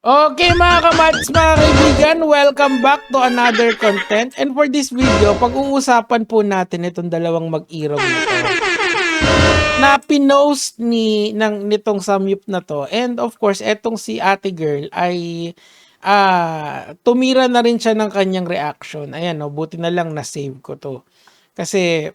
Okay mga kamats, mga kaibigan, welcome back to another content. And for this video, pag-uusapan po natin itong dalawang mag-irog na to na pinost nitong samyup na to. And of course, etong si ate girl ay tumira na rin siya ng kanyang reaction. Ayan, no, buti na lang na-save ko to. Kasi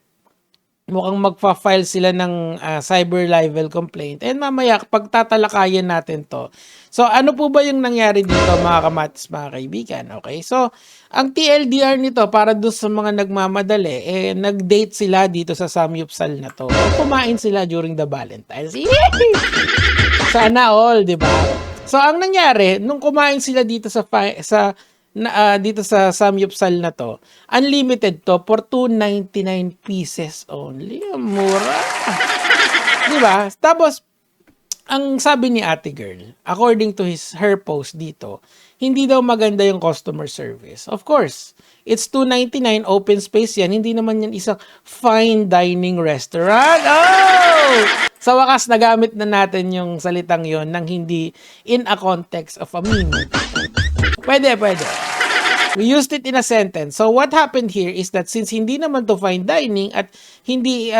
mukhang magfa-file sila ng cyber libel complaint. And mamaya, pagtatalakayan natin to. So, ano po ba yung nangyari dito mga kamats, mga kaibigan? Okay, so, ang TLDR nito, para doon sa mga nagmamadali, nag-date sila dito sa samyupsal na to. O kumain sila during the Valentine's. Sana all, di ba? So, ang nangyari, nung kumain sila dito dito sa samyupsal na to, unlimited to for 299 pieces only. Mura. Di ba? Tapos, ang sabi ni ate girl, according to her post dito, hindi daw maganda yung customer service. Of course, it's 299, open space yan. Hindi naman yan isang fine dining restaurant. Oh! Sa wakas, nagamit na natin yung salitang yon nang hindi in a context of a meme. Pwede. We used it in a sentence. So what happened here is that since hindi naman to fine dining at hindi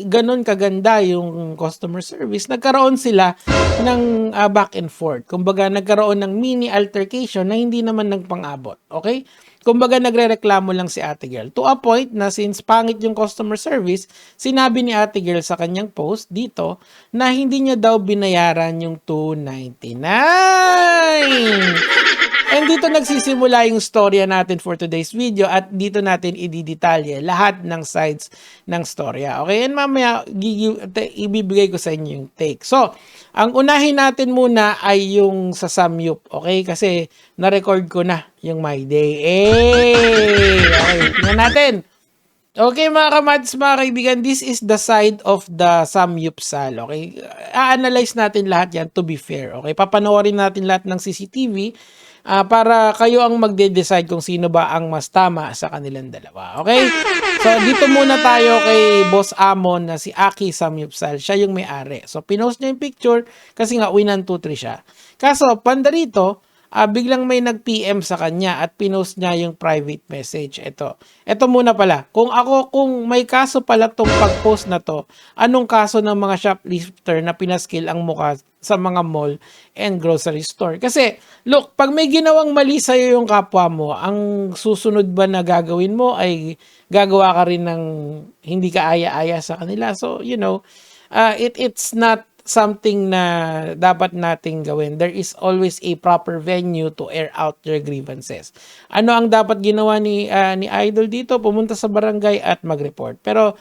ganun kaganda yung customer service, nagkaroon sila ng back and forth. Kumbaga nagkaroon ng mini altercation na hindi naman nagpang-abot. Okay? Kumbaga nagrereklamo lang si ate girl. To a point na since pangit yung customer service, sinabi ni ate girl sa kanyang post dito na hindi niya daw binayaran yung $299. And dito nagsisimula yung storya natin for today's video at dito natin ididetalye lahat ng sides ng storya. Okay? And mamaya ibibigay ko sa inyo yung take. So, ang unahin natin muna ay yung sa samyup. Okay? Kasi na-record ko na yung My Day. Okay, tingnan natin. Okay mga kamads, mga kaibigan, this is the side of the samyupsal. Okay? A-analyze natin lahat yan to be fair. Okay? Papanoorin natin lahat ng CCTV para kayo ang magde-decide kung sino ba ang mas tama sa kanilang dalawa. Okay? So, dito muna tayo kay Boss Amon na si Aki Samyupsal. Siya yung may-ari. So, pinost niya yung picture kasi nga Winan 2-3 siya. Kaso, pandarito, biglang may nag-PM sa kanya at pinost niya yung private message. Ito muna pala. Kung may kaso pala tong pag-post na to, anong kaso ng mga shoplifter na pinaskill ang mukha sa mga mall and grocery store? Kasi, look, pag may ginawang mali sa'yo yung kapwa mo, ang susunod ba na gagawin mo ay gagawa ka rin ng hindi ka aya-aya sa kanila. So, you know, it's not something na dapat nating gawin. There is always a proper venue to air out your grievances. Ano ang dapat ginawa ni Idol dito? Pumunta sa barangay at mag-report. Pero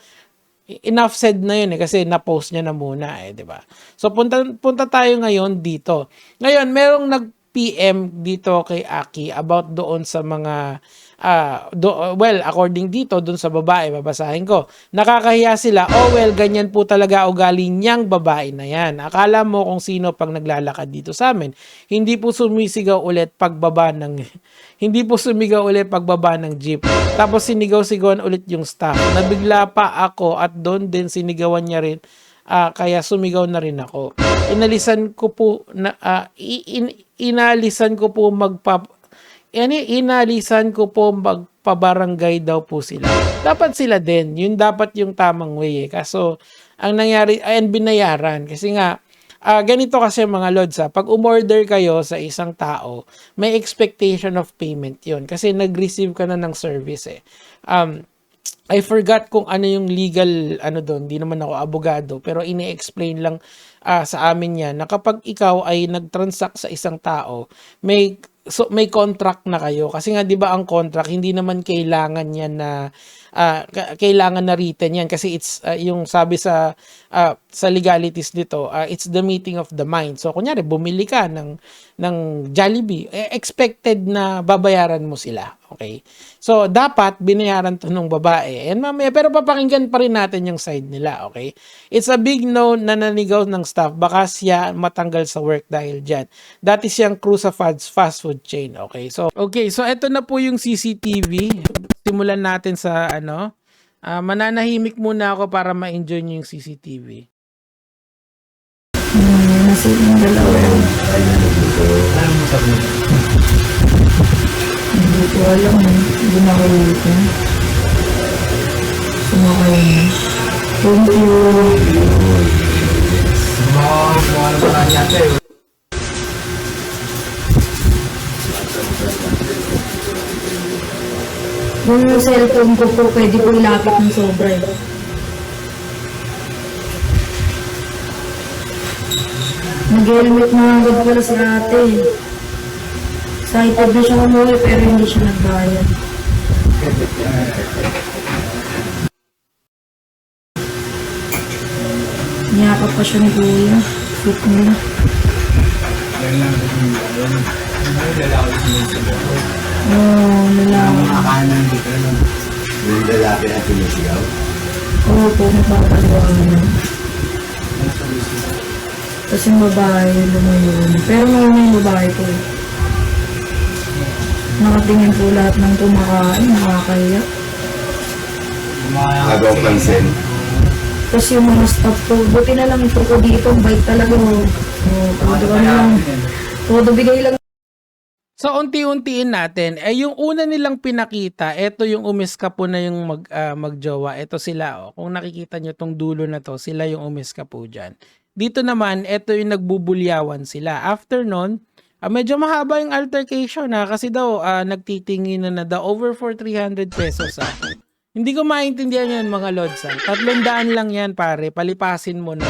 enough said na yun kasi na-post niya na muna di ba? So punta tayo ngayon dito. Ngayon, merong nag-PM dito kay Aki about doon sa mga according dito dun sa babae, babasahin ko. Nakakahiya sila. Oh well, ganyan po talaga ugali niyang babae na yan. Akala mo kung sino pag naglalakad dito sa amin. Hindi po sumigaw ulit pagbaba ng jeep. Tapos sinigaw-sigawan ulit yung staff. Nabigla pa ako at doon din sinigawan niya rin. Kaya sumigaw na rin ako. Inalisan ko po magpabarangay daw po sila. Dapat sila din. Yun dapat yung tamang way Kaso, ang nangyari, binayaran. Kasi nga, ganito kasi mga lods pag umorder kayo sa isang tao, may expectation of payment yun. Kasi nag-receive ka na ng service I forgot kung ano yung legal doon, di naman ako abogado, pero ini-explain lang sa amin yan na kapag ikaw ay nag-transact sa isang tao, may contract na kayo kasi nga 'di ba ang contract hindi naman kailangan yan na kailangan na written yan kasi it's yung sabi sa legalities nito, it's the meeting of the mind. So kunyari bumili ka ng Jollibee, expected na babayaran mo sila. Okay? So dapat binayaran to ng babae. And mamaya, pero papakinggan pa rin natin yung side nila, okay? It's a big no na nanigaw ng staff, baka siya matanggal sa work dahil diyan. Dati siyang crew sa fast food chain, okay? So ito na po yung CCTV. Simulan natin sa mananahimik muna ako para ma-enjoy niyo yung CCTV. Nasa yung dalawa. Hindi ko alam eh. Hindi na kayo ito. Sumakay na. Thank you. Yung cellphone ko po, pwede po ilapit ng sobra eh. Nag-helmet na agad pala si ate. Excited na siya umuwi pero hindi siya nagbayad. Niyakap pa siya ni Kuya. Sweet niya. Oo, lalaki. Makanan dito no. Yung lalaki na pinisigaw. Oo po, napapaliwanag. Kasi yung babae, lumayon. Pero ngayon yung babae po. Nakatingin po lahat ng kumakain, nakakaya. Agaw pansin. Tapos yung mga staff ko, buti na lang ito ko dito, bait talaga. Todo ka na lang. Todo bigay lang. So, unti-untiin natin. Yung una nilang pinakita, ito yung umiska po na yung magjowa. Ito sila, oh. Kung nakikita nyo tong dulo na to, sila yung umiska po dyan. Dito naman, ito yung nagbubulyawan sila. After nun, medyo mahaba yung altercation kasi daw nagtitingin na daw over for 300 pesos. Hindi ko maintindihan yan mga lods. 300 lang yan pare, palipasin mo na.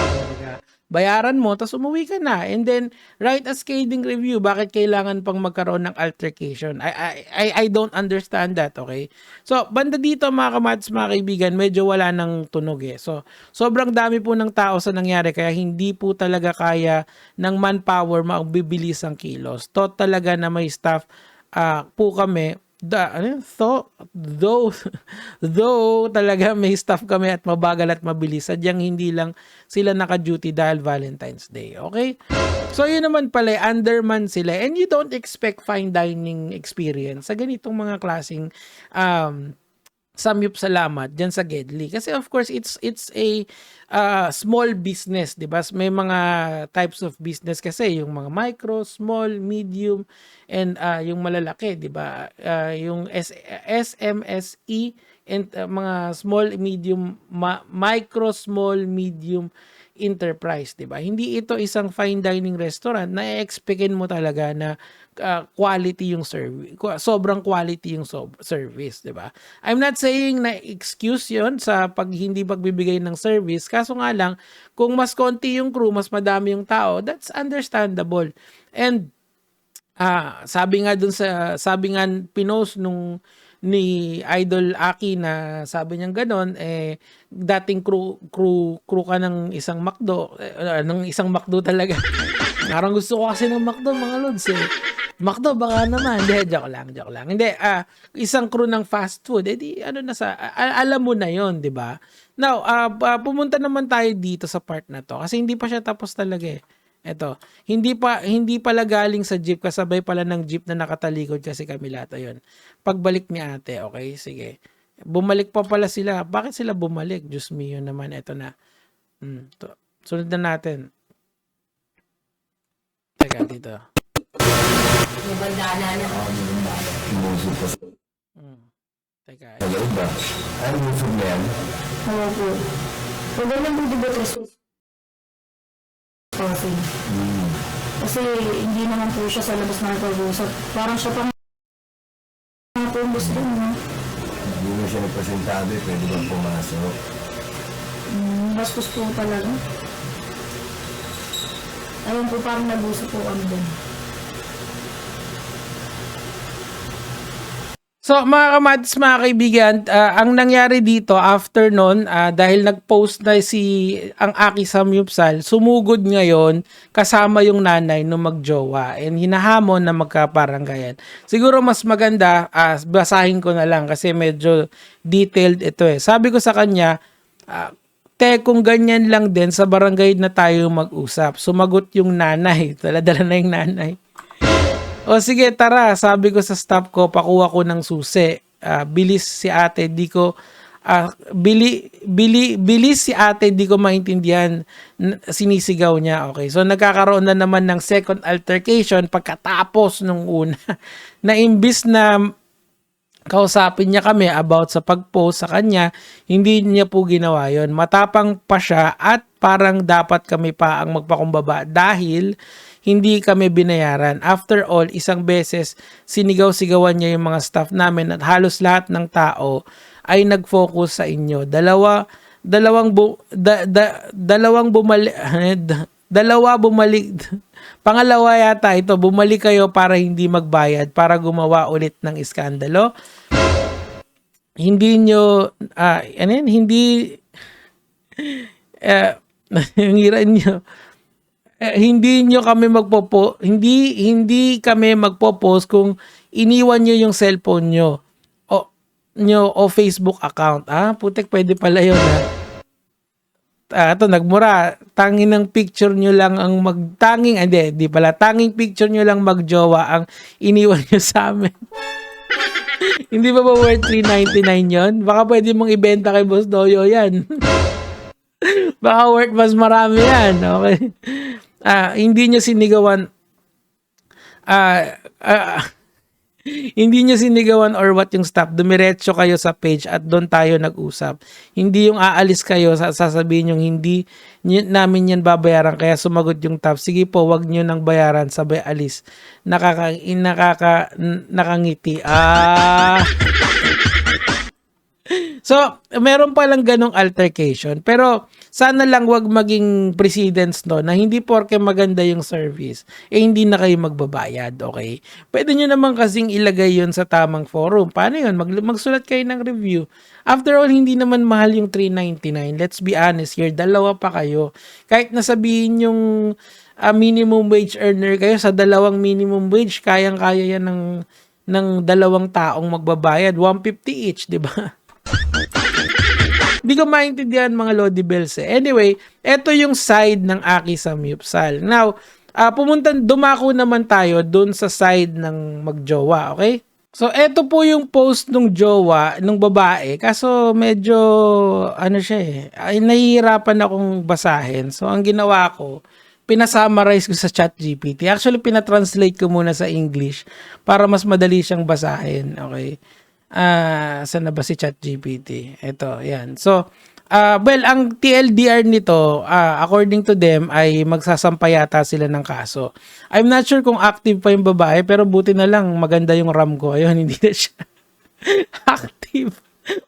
Bayaran mo, tapos umuwi ka na. And then, write a scathing review. Bakit kailangan pang magkaroon ng altercation? I don't understand that, okay? So, banda dito mga kamads, mga kaibigan, medyo wala ng tunog eh. So, sobrang dami po ng tao sa nangyari, kaya hindi po talaga kaya ng manpower magbibilis ang kilos. Talaga na may staff po kami, though talaga may staff kami at mabagal at mabilis, sadyang hindi lang sila naka-duty dahil Valentine's Day, okay? So yun naman pala, underman sila, and you don't expect fine dining experience sa ganitong mga klaseng samyup salamat dyan sa Gedli. Kasi of course, it's a small business, di ba? May mga types of business kasi, yung mga micro, small, medium, and yung malalaki, di ba? Yung SMSE, and mga small, medium, micro, small, medium enterprise, di ba? Hindi ito isang fine dining restaurant na expectin mo talaga na quality yung service, sobrang quality yung service, di ba? I'm not saying na excuse yon sa pag hindi pagbibigay ng service, kaso nga lang, kung mas konti yung crew, mas madami yung tao, that's understandable. And sabi nga pinost nung ni Idol Aki na sabi niya ganon, dating crew ka ng isang McDo, ng isang McDo talaga. Parang gusto ko kasi ng McDo mga lods McDo baka naman. Hindi, joke lang. Hindi, isang crew ng fast food, alam mo na yon, di ba? Now, pumunta naman tayo dito sa part na to kasi hindi pa siya tapos talaga eh. Ito, hindi pala galing sa jeep, kasabay pala ng jeep na nakatalikod kasi kami lahat. Ayun. Pagbalik ni ate, okay, sige. Bumalik pa pala sila. Bakit sila bumalik? Diyos mio naman, ito na. Sunod na natin. Teka, dito. Mabandana na. Teka. Hello ba? Ano yung food na yan? Oo po. Magalang po diba coffee? Kasi hindi naman po siya sa labas na nagpag-usap. Parang siya pang napumbos din, no? Hindi mo siya nagpasintabi, pwede bang pumasok? Bastos po talaga. Ayun po, parang nag-usap po kami din. So mga kamads, mga kaibigan, ang nangyari dito after nun, dahil nag-post na ang Aki Samyupsal, sumugod ngayon kasama yung nanay nung magjowa and hinahamon na magkaparanggayan. Siguro mas maganda, basahin ko na lang kasi medyo detailed ito eh. Sabi ko sa kanya, kung ganyan lang din sa barangay na tayo mag-usap. Sumagot yung nanay, dala na yung nanay. O sige, tara, sabi ko sa staff ko, pakuha ko ng susi. Bilis si ate, di ko bilis si ate, di ko maintindihan, sinisigaw niya. Okay, so nagkakaroon na naman ng second altercation pagkatapos nung una na imbis na kausapin niya kami about sa pag-post sa kanya, hindi niya po ginawa yon. Matapang pa siya at parang dapat kami pa ang magpakumbaba dahil hindi kami binayaran. After all, isang beses sinigaw-sigawan niya yung mga staff namin at halos lahat ng tao ay nag-focus sa inyo. Pangalawa yata ito, bumalik kayo para hindi magbayad, para gumawa ulit ng iskandalo. Hindi nyo, hindi kami magpo-post kung iniwan nyo yung cellphone nyo o Facebook account. Putek, pwede pala yun ito, nagmura. Tanging ng picture nyo lang ang tanging picture nyo lang magjowa ang iniwan nyo sa amin. Hindi ba worth $3.99 yon? Baka pwede mong ibenta kay Boss Doyo yan. Baka worth mas marami yan. Okay. Hindi nyo sinigawan hindi nyo sinigawan or what yung stop. Dumiretso kayo sa page at doon tayo nag-usap. Hindi yung aalis kayo, sasabihin yung hindi namin yan babayaran kaya sumagot yung top. Sige po, wag nyo nang bayaran, sabay alis. Nakangiti. So, meron palang ganong altercation. Pero, sana lang wag maging precedence no, na hindi porke maganda yung service, hindi na kayo magbabayad, okay? Pwede nyo naman kasing ilagay yun sa tamang forum. Paano yun? Magsulat kayo ng review. After all, hindi naman mahal yung $3.99. Let's be honest here, dalawa pa kayo. Kahit nasabihin yung minimum wage earner kayo, sa dalawang minimum wage, kayang-kaya yan ng dalawang taong magbabayad. $150 each, di ba? Hindi ko maintindihan mga Lodi Bells. Anyway, ito yung side ng Aki Samyupsal. Now, dumako naman tayo dun sa side ng magjowa, okay? So, ito po yung post ng jowa, ng babae. Kaso, medyo, nahihirapan akong basahin. So, ang ginawa ko, pinasummarize ko sa ChatGPT. Actually, pinatranslate ko muna sa English para mas madali siyang basahin, okay? Saan na ba si ChatGPT? Ito, yan. So, ang TLDR nito, according to them, ay magsasampa yata sila ng kaso. I'm not sure kung active pa yung babae, pero buti na lang, maganda yung RAM ko. Ayun, hindi na siya active.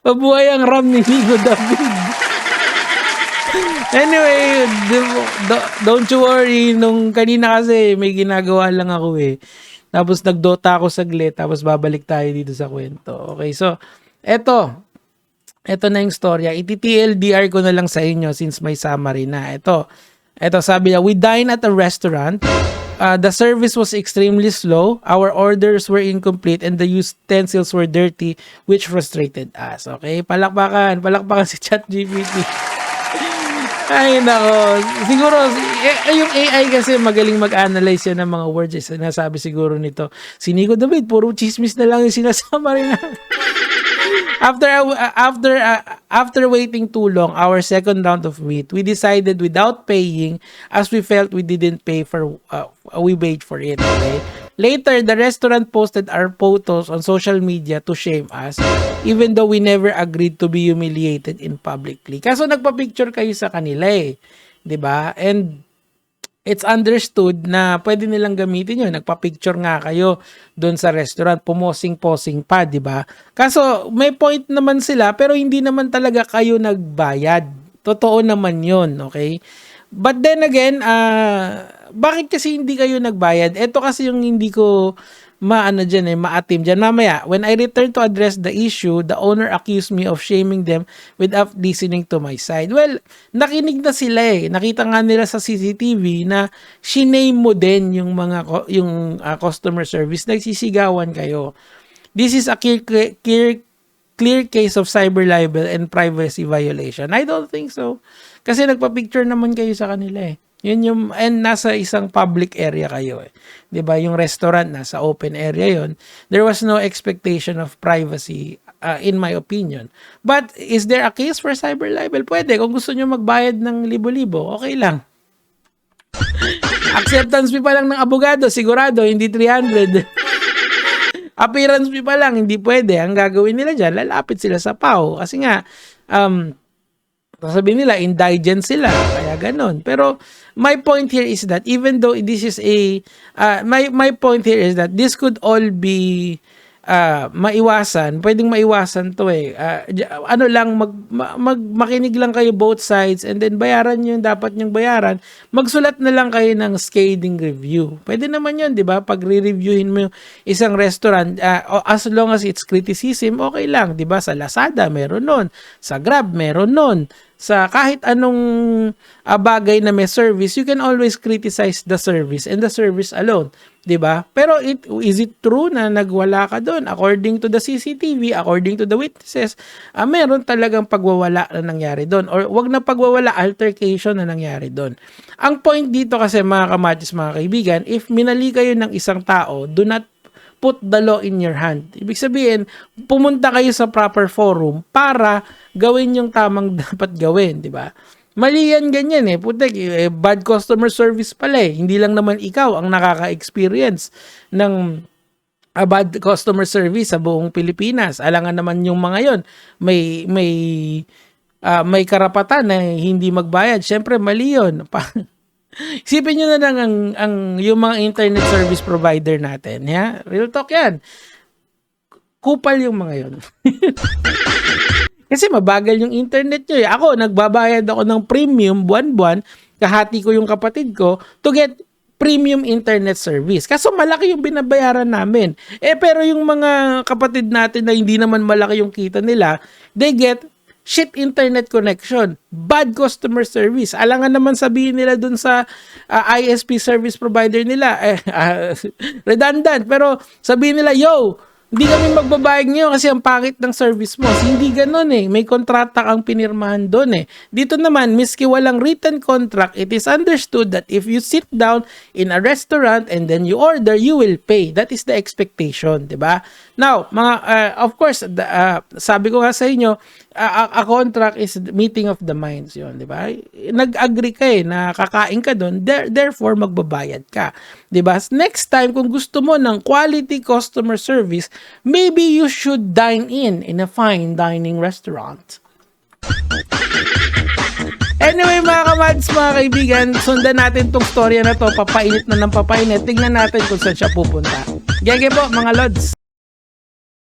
Mabuhay ang RAM ni Nico David. Anyway, don't you worry. Nung kanina kasi, may ginagawa lang ako Tapos nagdota ako saglit, tapos babalik tayo dito sa kwento. Okay, so, eto na yung storya. Iti-TLDR ko na lang sa inyo since may summary na. Eto sabi niya, we dine at a restaurant. The service was extremely slow. Our orders were incomplete and the utensils were dirty, which frustrated us. Okay, palakpakan si ChatGPT. Ay, nako. Siguro, yung AI kasi magaling mag-analyze yan ng mga words. Sinasabi siguro nito, si Nico David, puro chismis na lang yung sinasama rin na. After waiting too long, our second round of meat, we decided without paying as we felt we didn't pay for, we paid for it. Okay? Later, the restaurant posted our photos on social media to shame us, even though we never agreed to be humiliated in publicly. Kaso nagpa-picture kayo sa kanila diba? And it's understood na pwede nilang gamitin yun. Nagpa-picture nga kayo doon sa restaurant, pumosing-posing pa, diba? Kaso may point naman sila, pero hindi naman talaga kayo nagbayad. Totoo naman yun, okay? But then again, bakit kasi hindi kayo nagbayad? Ito kasi yung hindi ko maatim dyan. Mamaya, when I returned to address the issue, the owner accused me of shaming them without listening to my side. Well, nakinig na sila Nakita nga nila sa CCTV na shiname mo din yung customer service. Nagsisigawan kayo. This is a clear case of cyber libel and privacy violation. I don't think so. Kasi nagpa-picture naman kayo sa kanila and nasa isang public area kayo 'Di ba? Yung restaurant nasa open area 'yon. There was no expectation of privacy in my opinion. But is there a case for cyber libel? Pwede. Kung gusto nyo magbayad ng libo-libo, okay lang. Acceptance fee pa lang ng abogado, sigurado, hindi 300. Appearance fee pa lang, hindi pwede. Ang gagawin nila dyan, lalapit sila sa PAO. Kasi nga, sasabihin nila, indigent sila. Kaya ganon. Pero, my point here is that, even though this is my point here is that this could all be maiwasan, pwedeng maiwasan to eh. Ano lang, makinig lang kayo both sides and then bayaran nyo yung dapat nyong bayaran. Magsulat na lang kayo ng scathing review. Pwede naman yun, di ba? Pag re-reviewin mo yung isang restaurant, as long as it's criticism, okay lang. Di ba? Sa Lazada, meron nun. Sa Grab, meron nun. Sa kahit anong bagay na may service, you can always criticize the service and the service alone, 'di ba? Pero is it true na nagwala ka doon? According to the CCTV, according to the witnesses, meron talagang pagwawala na nangyari doon, or wag na pagwawala, altercation na nangyari doon. Ang point dito kasi, mga kamatis, mga kaibigan, if minali kayo ng isang tao, do not put the law in your hand. Ibig sabihin, pumunta kayo sa proper forum para gawin yung tamang dapat gawin, di ba? Mali yan, ganyan eh. Putek, bad customer service pala eh. Hindi lang naman ikaw ang nakaka-experience ng bad customer service sa buong Pilipinas. Alangan naman yung mga yon, may karapatan na hindi magbayad. Siyempre, mali yun. Isipin nyo na lang yung mga internet service provider natin. Yeah? Real talk yan. Kupal yung mga yun. Kasi mabagal yung internet nyo. Ako, nagbabayad ako ng premium buwan-buwan. Kahati ko yung kapatid ko to get premium internet service. Kaso malaki yung binabayaran namin. Pero yung mga kapatid natin na hindi naman malaki yung kita nila, they get shit internet connection, bad customer service. Alangan naman sabihin nila dun sa ISP service provider nila, redundant, pero sabihin nila, yo, hindi kami magbabayad nyo kasi ang pangit ng service mo. Hindi ganun eh. May kontrata kang pinirmahan doon eh. Dito naman, miski walang written contract, it is understood that if you sit down in a restaurant and then you order, you will pay. That is the expectation, di ba? Now, of course, sabi ko nga sa inyo, a contract is meeting of the minds yun, di ba? Nag-agree ka eh, na kakain ka doon, therefore magbabayad ka. Di ba? Next time, kung gusto mo ng quality customer service, maybe you should dine in a fine dining restaurant. Anyway, mga kamads, mga kaibigan, sundan natin tong storya na to, papainit na ng papainit. Tignan natin kung saan siya pupunta. Gege po, mga lods.